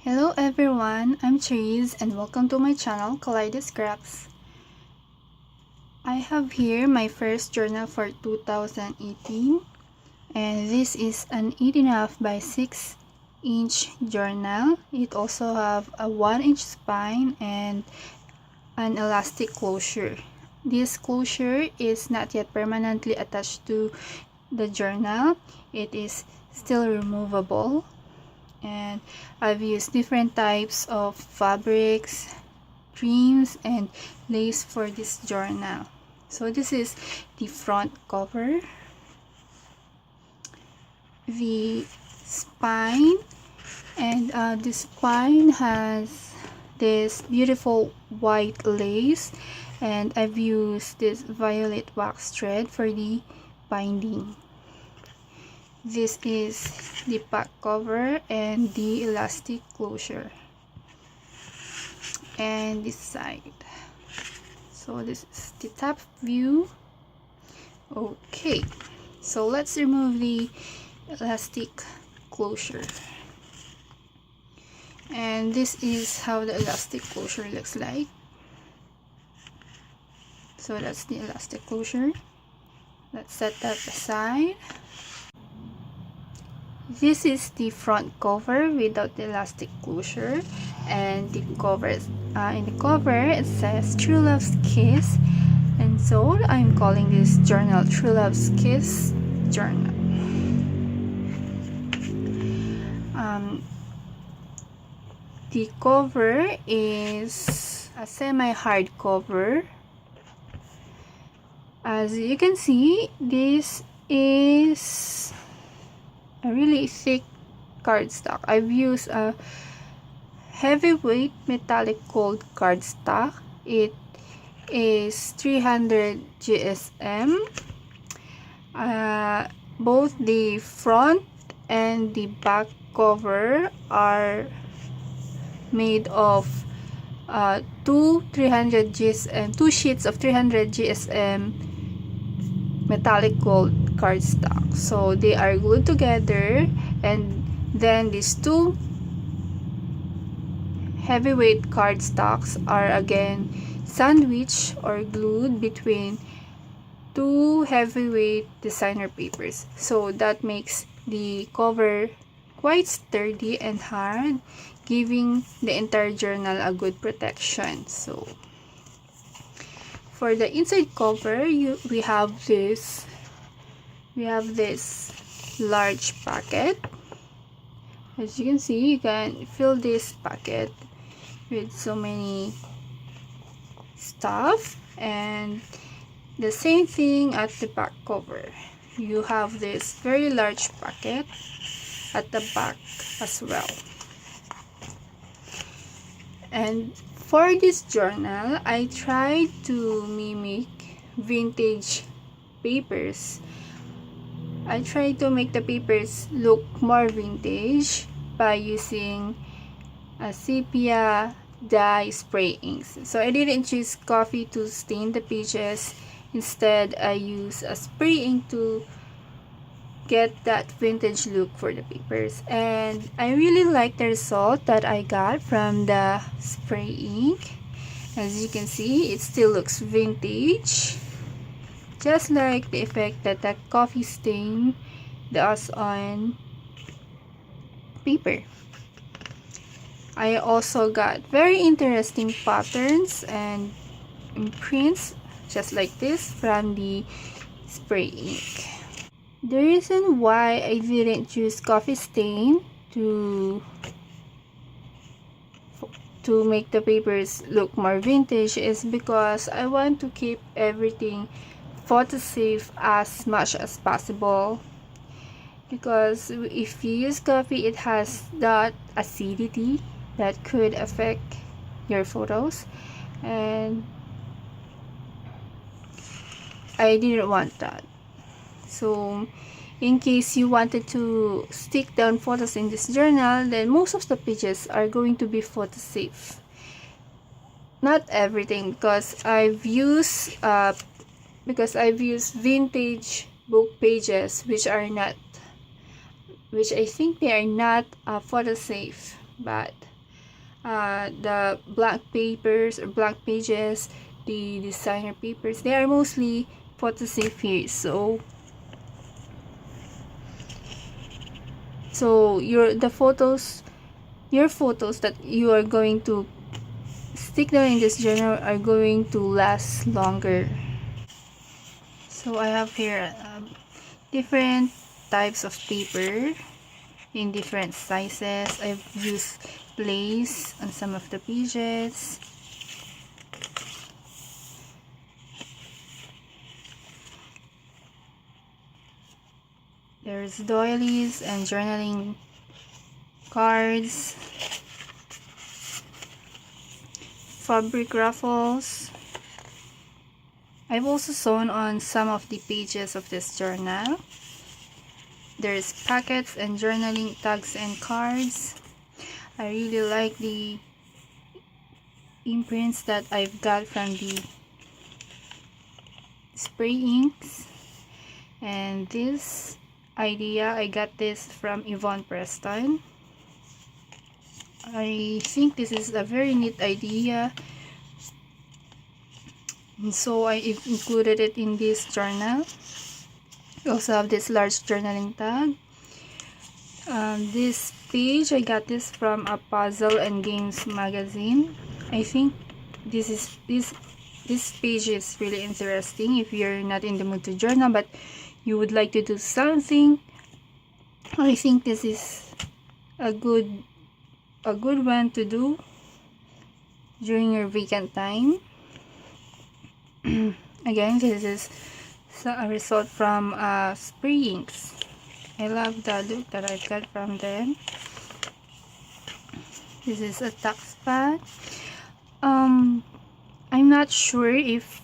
Hello everyone, I'm Cherise and welcome to my channel Kaleidoscraps. I have here my first journal for 2018 and this is an 8.5 by 6-inch journal. It also have a 1-inch spine and an elastic closure. This closure is not yet permanently attached to the journal. It is still removable. And I've used different types of fabrics, trims, and lace for this journal. So this is the front cover, the spine, and the spine has this beautiful white lace, and I've used this violet wax thread for the binding. This is the back cover and the elastic closure, and this side. So this is the top view. Okay, so let's remove the elastic closure, and this is how the elastic closure looks like. So that's the elastic closure. Let's set that aside. This is the front cover without the elastic closure, and the covers in the cover it says True Love's Kiss, and so I'm calling this journal True Love's Kiss journal. The cover is a semi-hard cover. As you can see, this is a really thick cardstock. I've used a heavyweight metallic gold cardstock. It is 300 GSM. Both the front and the back cover are made of two sheets of 300 GSM metallic gold cardstock. So they are glued together, and then these two heavyweight cardstocks are again sandwiched or glued between two heavyweight designer papers. So that makes the cover quite sturdy and hard, giving the entire journal a good protection. So for the inside cover, we have this large packet. As you can see, you can fill this packet with so many stuff, and the same thing at the back cover. You have this very large packet at the back as well. And for this journal, I tried to mimic vintage papers. I tried to make the papers look more vintage by using a sepia dye spray inks. So I didn't choose coffee to stain the pages. Instead, I used a spray ink to get that vintage look for the papers, and I really like the result that I got from the spray ink. As you can see, it still looks vintage, just like the effect that the coffee stain does on paper. I also got very interesting patterns and imprints just like this from the spray ink. The reason why I didn't choose coffee stain to make the papers look more vintage is because I want to keep everything photo safe as much as possible. Because if you use coffee, it has that acidity that could affect your photos, and I didn't want that. So in case you wanted to stick down photos in this journal, then most of the pages are going to be photo safe. Not everything, because I've used vintage book pages which I think they are not photo safe, but the black papers or black pages, the designer papers, they are mostly photosafe here. So your photos that you are going to stick down in this journal are going to last longer. So I have here different types of paper in different sizes. I've used lace on some of the pages. There's doilies and journaling cards, fabric ruffles. I've also sewn on some of the pages of this journal. There's pockets and journaling tags and cards. I really like the imprints that I've got from the spray inks. And this idea, I got this from Yvonne Preston. I think this is a very neat idea, and so I included it in this journal. We also have this large journaling tag. This page, I got this from a puzzle and games magazine. I think this page is really interesting if you're not in the mood to journal but you would like to do something. I think this is a good one to do during your vacant time. Again, this is a result from spray inks. I love the look that I got from them. This is a tax pad. I'm not sure if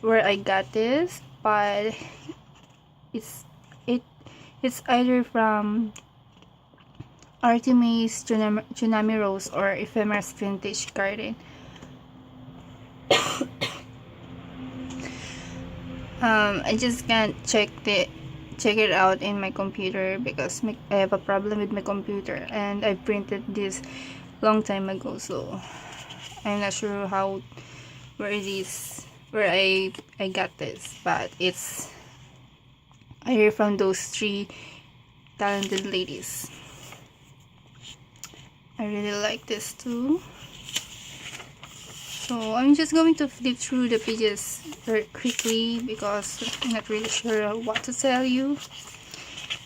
where I got this, but it's either from Artemis, Tsunami Rose, or Ephemeras Vintage Garden. I just can't check it out in my computer because I have a problem with my computer, and I printed this long time ago, so I'm not sure where I got this, but it's either from those three talented ladies. I really like this too. So I'm just going to flip through the pages very quickly because I'm not really sure what to tell you.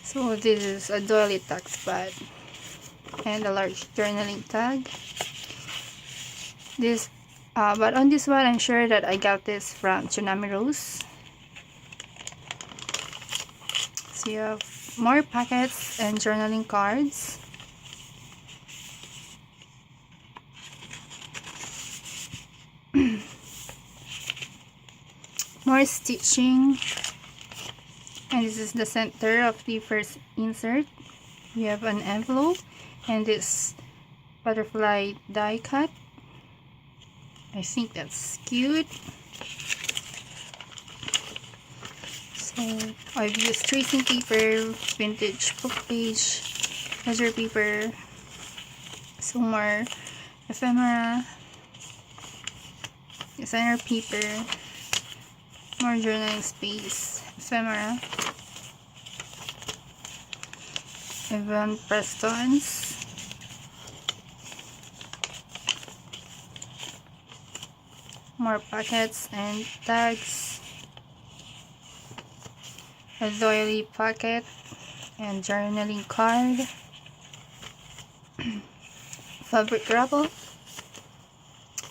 So this is a doily tax pad and a large journaling tag. But on this one, I'm sure that I got this from Tsunami Rose. So you have more packets and journaling cards. More stitching, and this is the center of the first insert. We have an envelope and this butterfly die cut. I think that's cute. So I've used tracing paper, vintage book page, ledger paper, some more ephemera, designer paper, more journaling space, ephemera, Yvonne Preston's, more pockets and tags, a doily pocket and journaling card, fabric rubble.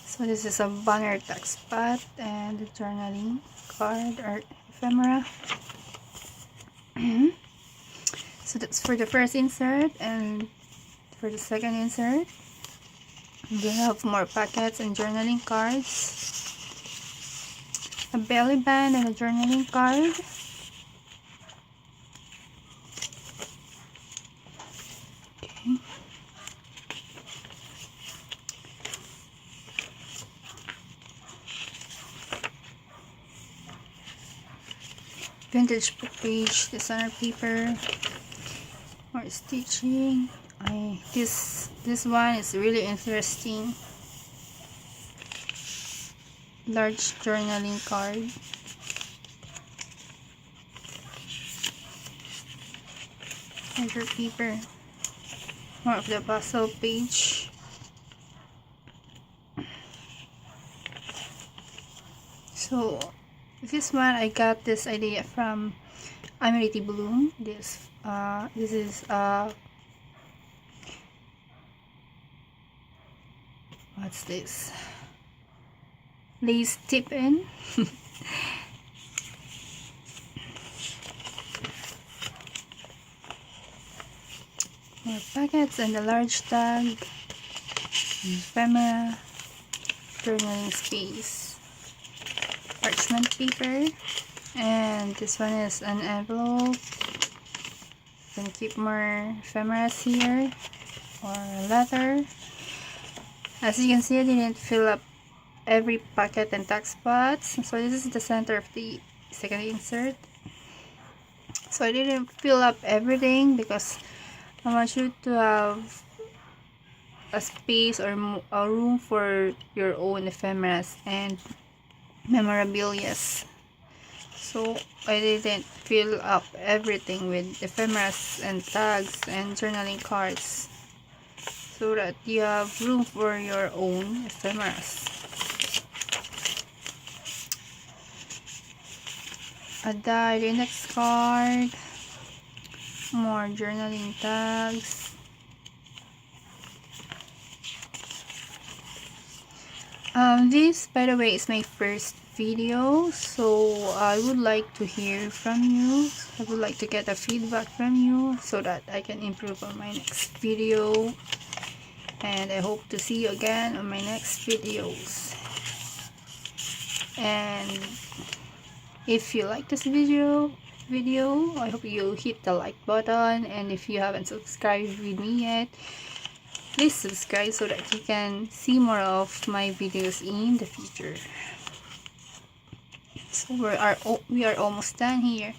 So this is a banner tax pad and a journaling card or ephemera. So that's for the first insert, and for the second insert we have more packets and journaling cards, a belly band and a journaling card, okay. Vintage book page, designer paper, more stitching. This This one is really interesting. Large journaling card. Measure paper. More of the puzzle page. So this one, I got this idea from Amiriti Bloom. This is what's this? Lace tip in. More packets and a large tag. Ephemera. Journaling space. Parchment paper. And this one is an envelope. You can keep more ephemeras here. Or leather. As you can see, I didn't fill up every pocket and tag spots. So this is the center of the second insert. So I didn't fill up everything because I want you to have a space or a room for your own ephemeras and memorabilia. So I didn't fill up everything with ephemeras and tags and journaling cards, so that you have room for your own ephemeras. A died index card. More journaling tags. This, by the way, is my first video, so I would like to hear from you. I would like to get a feedback from you so that I can improve on my next video, and I hope to see you again on my next videos. And if you like this video, I hope you hit the like button, and if you haven't subscribed with me yet, please subscribe so that you can see more of my videos in the future. So we are almost done here.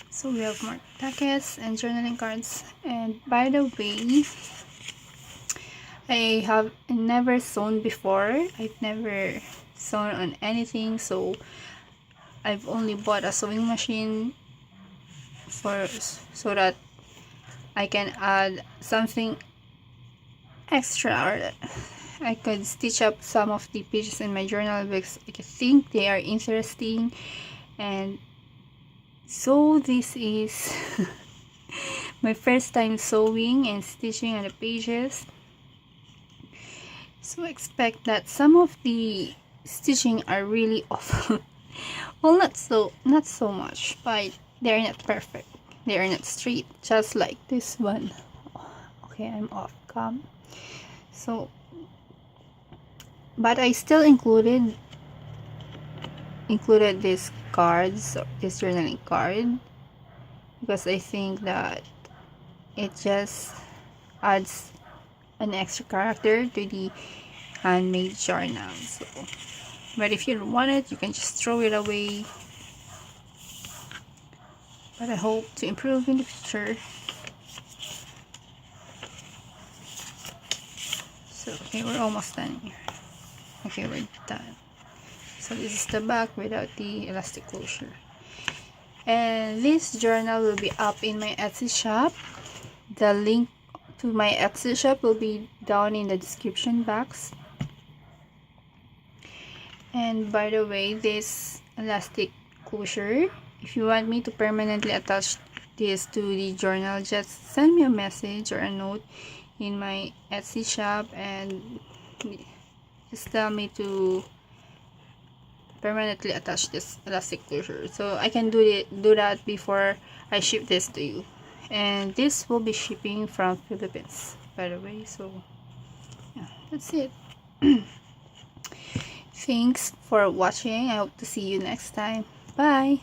So we have more packets and journaling cards. And by the way, I have never sewn before. I've never sewn on anything, so I've only bought a sewing machine so that I can add something extra, or I could stitch up some of the pages in my journal because I think they are interesting. And so this is my first time sewing and stitching on the pages, so expect that some of the stitching are really off. Well, not so much, but they're not perfect. They are not straight, just like this one. Okay, I'm off cam. So, but I still included these cards, this journaling card, because I think that it just adds an extra character to the handmade journal. So, but if you don't want it, you can just throw it away. But I hope to improve in the future. So, okay, we're almost done here. Okay, we're done. So this is the back without the elastic closure. And this journal will be up in my Etsy shop. The link to my Etsy shop will be down in the description box. And by the way, this elastic closure, if you want me to permanently attach this to the journal, just send me a message or a note in my Etsy shop and just tell me to permanently attach this elastic closure, so I can do that before I ship this to you. And this will be shipping from Philippines, by the way. So yeah, that's it. Thanks for watching. I hope to see you next time. Bye.